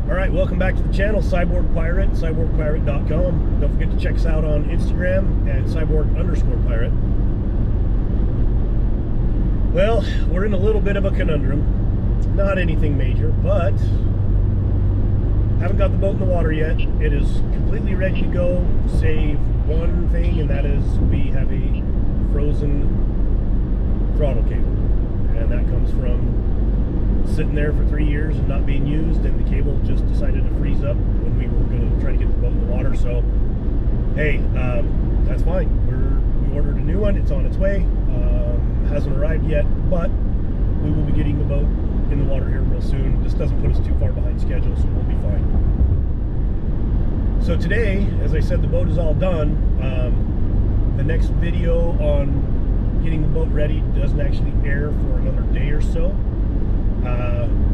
Alright, welcome back to the channel, Cyborg Pirate, cyborgpirate.com. Don't forget to check us out on Instagram at cyborg_pirate. Well, we're in a little bit of a conundrum. Not anything major, but haven't got the boat in the water yet. It is completely ready to go, save one thing, and that is we have a frozen throttle cable. And that comes from sitting there for 3 years and not being used, and the cable just decided to freeze up when we were going to try to get the boat in the water. So hey, that's fine. We ordered a new one. It's on its way. Hasn't arrived yet, but we will be getting the boat in the water here real soon. This doesn't put us too far behind schedule, so we'll be fine. So today, as I said, the boat is all done. The next video on getting the boat ready doesn't actually air for another day or so.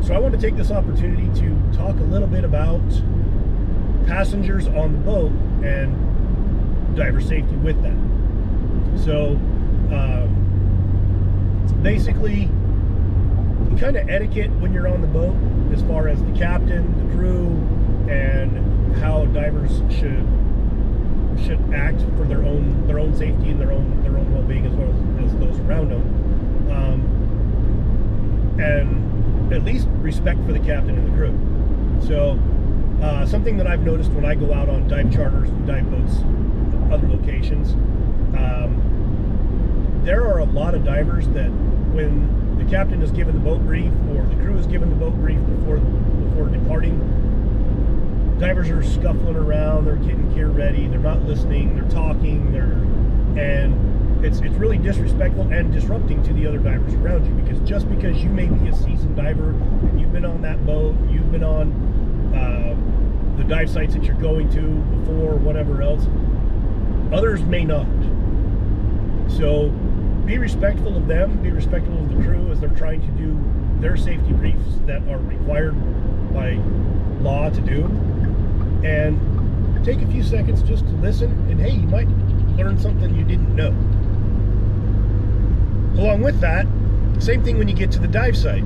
So I want to take this opportunity to talk a little bit about passengers on the boat and diver safety with that. So basically, kind of etiquette when you're on the boat, as far as the captain, the crew, and how divers should act for their own safety and their own well-being, as well as those around them, and at least respect for the captain and the crew. So something that I've noticed when I go out on dive charters and dive boats, other locations, there are a lot of divers that when the captain is given the boat brief or the crew is given the boat brief before departing, divers are scuffling around, they're getting gear ready, they're not listening, they're talking, and it's really disrespectful and disrupting to the other divers around you, because just because you may be a seasoned diver and you've been on that boat, you've been on the dive sites that you're going to before, whatever else, others may not. So be respectful of them, be respectful of the crew as they're trying to do their safety briefs that are required by law to do, and take a few seconds just to listen, and hey, you might learn something you didn't know. Along with that, same thing when you get to the dive site.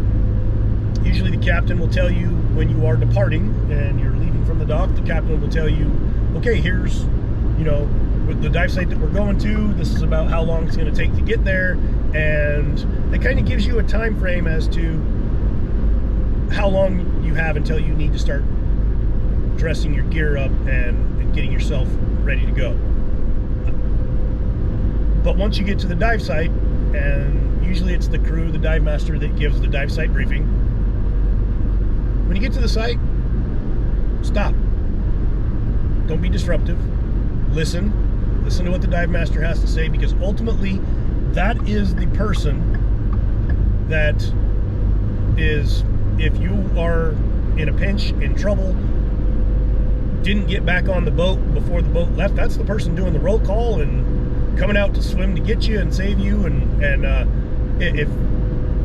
Usually the captain will tell you when you are departing and you're leaving from the dock, the captain will tell you, okay, here's, with the dive site that we're going to, this is about how long it's going to take to get there, and it kind of gives you a time frame as to how long you have until you need to start dressing your gear up and getting yourself ready to go. But once you get to the dive site, and usually it's the crew, the dive master, that gives the dive site briefing, when you get to the site, stop. Don't be disruptive. Listen to what the dive master has to say, because ultimately that is the person that is, if you are in a pinch, in trouble, didn't get back on the boat before the boat left, that's the person doing the roll call and coming out to swim to get you and save you, and if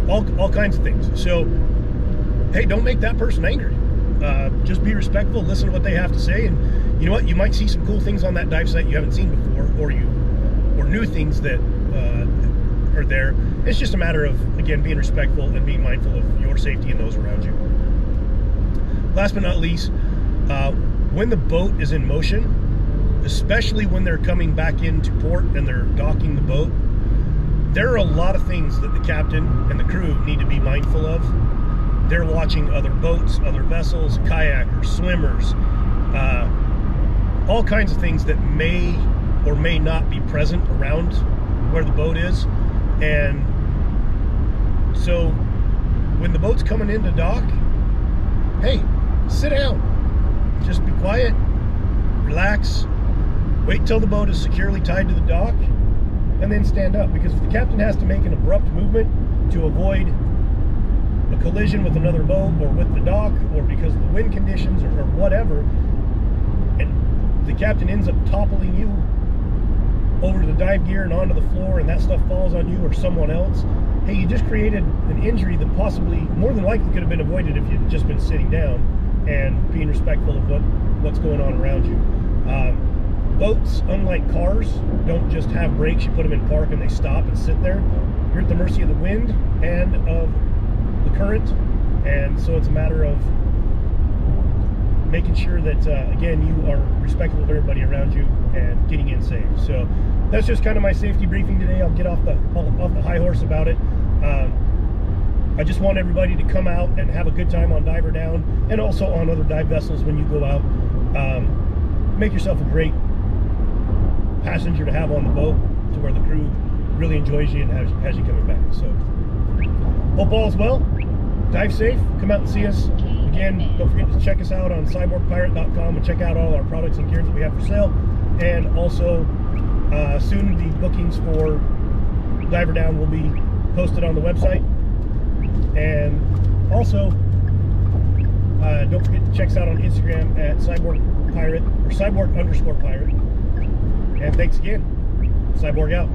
all kinds of things. So hey, don't make that person angry. Just be respectful, listen to what they have to say, and you know what, you might see some cool things on that dive site you haven't seen before, or new things that are there. It's just a matter of, again, being respectful and being mindful of your safety and those around you. Last but not least, when the boat is in motion, especially when they're coming back into port and they're docking the boat, there are a lot of things that the captain and the crew need to be mindful of. They're watching other boats, other vessels, kayakers, swimmers, all kinds of things that may or may not be present around where the boat is. And so when the boat's coming into dock, hey, sit down. Just be quiet, relax, wait till the boat is securely tied to the dock, and then stand up. Because if the captain has to make an abrupt movement to avoid a collision with another boat or with the dock, or because of the wind conditions or whatever, and the captain ends up toppling you over to the dive gear and onto the floor, and that stuff falls on you or someone else, hey, you just created an injury that possibly, more than likely, could have been avoided if you'd just been sitting down and being respectful of what's going on around you. Boats, unlike cars, don't just have brakes. You put them in park and they stop and sit there. You're at the mercy of the wind and of the current, and so it's a matter of making sure that, again, you are respectful of everybody around you and getting in safe. So that's just kind of my safety briefing today. I'll get off the high horse about it. I just want everybody to come out and have a good time on Diver Down and also on other dive vessels when you go out. Make yourself a great passenger to have on the boat, to where the crew really enjoys you and has you coming back. So hope all is well. Dive safe. Come out and see us. Again, don't forget to check us out on cyborgpirate.com and check out all our products and gear that we have for sale. And also, soon the bookings for Diver Down will be posted on the website. And also, don't forget to check us out on Instagram at cyborgpirate or cyborg_pirate. And thanks again. Cyborg out.